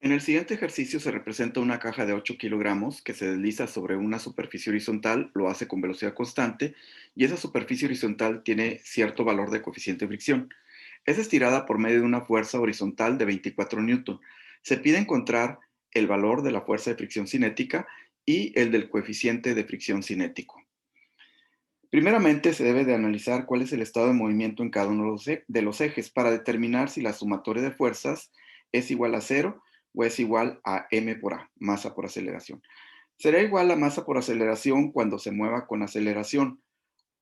En el siguiente ejercicio se representa una caja de 8 kilogramos que se desliza sobre una superficie horizontal, lo hace con velocidad constante y esa superficie horizontal tiene cierto valor de coeficiente de fricción. Es estirada por medio de una fuerza horizontal de 24 newton. Se pide encontrar el valor de la fuerza de fricción cinética y el del coeficiente de fricción cinético. Primeramente, se debe de analizar cuál es el estado de movimiento en cada uno de los ejes para determinar si la sumatoria de fuerzas es igual a cero o es igual a m por a, masa por aceleración. Será igual a masa por aceleración cuando se mueva con aceleración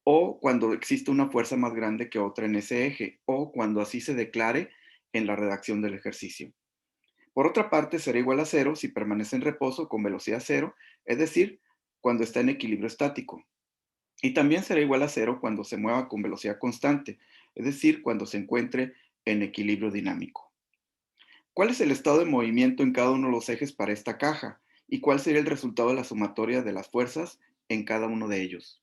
o cuando existe una fuerza más grande que otra en ese eje o cuando así se declare en la redacción del ejercicio. Por otra parte, será igual a cero si permanece en reposo con velocidad cero, es decir, cuando está en equilibrio estático. Y también será igual a cero cuando se mueva con velocidad constante, es decir, cuando se encuentre en equilibrio dinámico. ¿Cuál es el estado de movimiento en cada uno de los ejes para esta caja? ¿Y cuál sería el resultado de la sumatoria de las fuerzas en cada uno de ellos?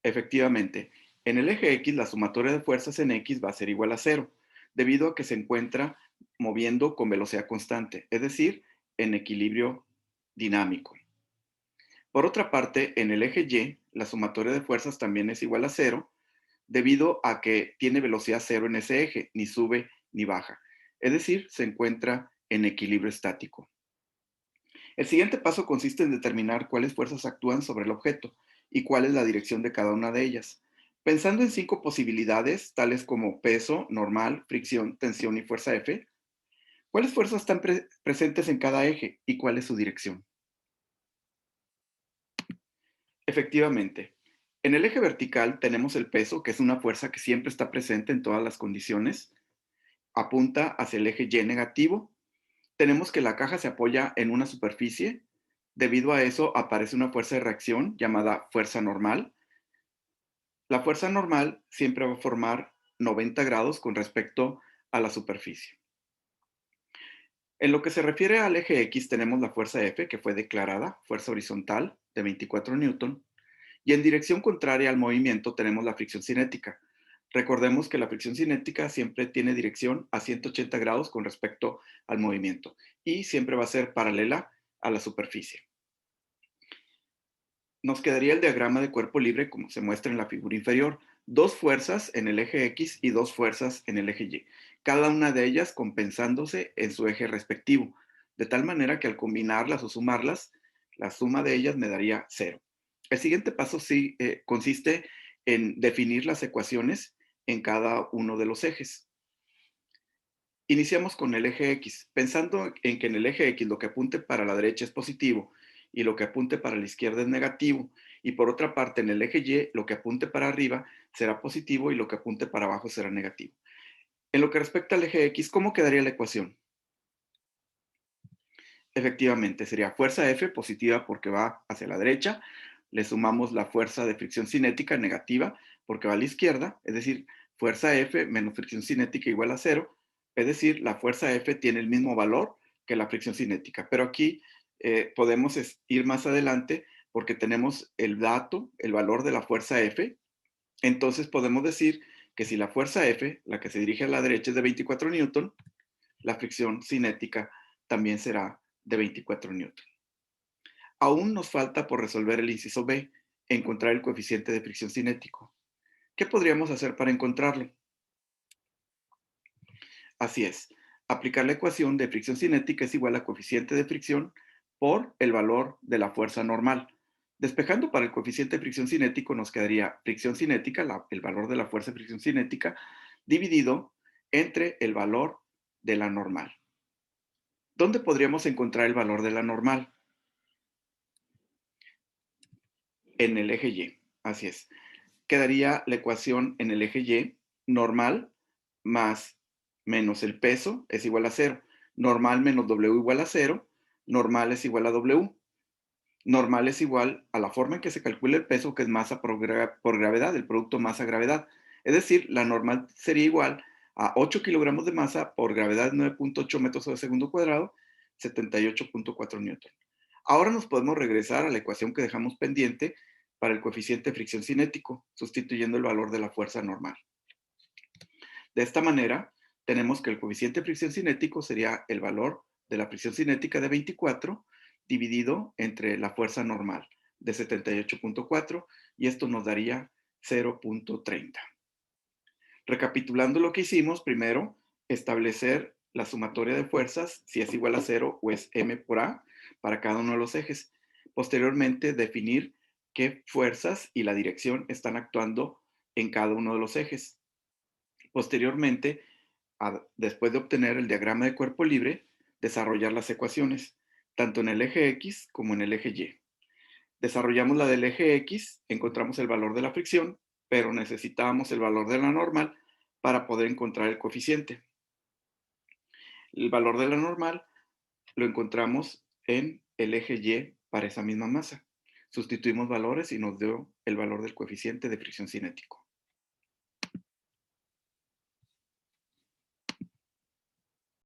Efectivamente, en el eje X la sumatoria de fuerzas en X va a ser igual a cero, debido a que se encuentra moviendo con velocidad constante, es decir, en equilibrio dinámico. Por otra parte, en el eje Y, la sumatoria de fuerzas también es igual a cero, debido a que tiene velocidad cero en ese eje, ni sube ni baja. Es decir, se encuentra en equilibrio estático. El siguiente paso consiste en determinar cuáles fuerzas actúan sobre el objeto y cuál es la dirección de cada una de ellas. Pensando en 5 posibilidades, tales como peso, normal, fricción, tensión y fuerza F, ¿cuáles fuerzas están presentes en cada eje y cuál es su dirección? Efectivamente, en el eje vertical tenemos el peso, que es una fuerza que siempre está presente en todas las condiciones, apunta hacia el eje Y negativo. Tenemos que la caja se apoya en una superficie. Debido a eso aparece una fuerza de reacción llamada fuerza normal. La fuerza normal siempre va a formar 90 grados con respecto a la superficie. En lo que se refiere al eje X tenemos la fuerza F, que fue declarada fuerza horizontal de 24 newton, y en dirección contraria al movimiento tenemos la fricción cinética. Recordemos que la fricción cinética siempre tiene dirección a 180 grados con respecto al movimiento y siempre va a ser paralela a la superficie. Nos quedaría el diagrama de cuerpo libre como se muestra en la figura inferior. Dos fuerzas en el eje X y dos fuerzas en el eje Y, cada una de ellas compensándose en su eje respectivo, de tal manera que al combinarlas o sumarlas, la suma de ellas me daría cero. El siguiente paso sí, consiste en definir las ecuaciones en cada uno de los ejes. Iniciamos con el eje X, pensando en que en el eje X lo que apunte para la derecha es positivo y lo que apunte para la izquierda es negativo, y por otra parte en el eje Y lo que apunte para arriba será positivo y lo que apunte para abajo será negativo. En lo que respecta al eje X, ¿cómo quedaría la ecuación? Efectivamente, sería fuerza F positiva porque va hacia la derecha, le sumamos la fuerza de fricción cinética negativa porque va a la izquierda, es decir, fuerza F menos fricción cinética igual a cero, es decir, la fuerza F tiene el mismo valor que la fricción cinética, pero aquí podemos ir más adelante porque tenemos el dato, el valor de la fuerza F, entonces podemos decir que si la fuerza F, la que se dirige a la derecha es de 24 newton, la fricción cinética también será de 24 newton. Aún nos falta por resolver el inciso B, encontrar el coeficiente de fricción cinético. ¿Qué podríamos hacer para encontrarlo? Así es, aplicar la ecuación de fricción cinética es igual a coeficiente de fricción por el valor de la fuerza normal. Despejando para el coeficiente de fricción cinético nos quedaría fricción cinética, el valor de la fuerza de fricción cinética, dividido entre el valor de la normal. ¿Dónde podríamos encontrar el valor de la normal? En el eje Y, así es. Quedaría la ecuación en el eje Y, normal más menos el peso es igual a cero. Normal menos W igual a cero, normal es igual a W. Normal es igual a la forma en que se calcula el peso, que es masa por gravedad, el producto masa-gravedad. Es decir, la normal sería igual a 8 kilogramos de masa por gravedad 9.8 metros sobre segundo cuadrado, 78.4 newton. Ahora nos podemos regresar a la ecuación que dejamos pendiente para el coeficiente de fricción cinético, sustituyendo el valor de la fuerza normal. De esta manera, tenemos que el coeficiente de fricción cinético sería el valor de la fricción cinética de 24 dividido entre la fuerza normal de 78.4 y esto nos daría 0.30. Recapitulando lo que hicimos, primero, establecer la sumatoria de fuerzas, si es igual a cero o es m por a, para cada uno de los ejes. Posteriormente, definir qué fuerzas y la dirección están actuando en cada uno de los ejes. Posteriormente, después de obtener el diagrama de cuerpo libre, desarrollar las ecuaciones, tanto en el eje X como en el eje Y. Desarrollamos la del eje X, encontramos el valor de la fricción, pero necesitábamos el valor de la normal para poder encontrar el coeficiente. El valor de la normal lo encontramos en el eje Y para esa misma masa. Sustituimos valores y nos dio el valor del coeficiente de fricción cinético.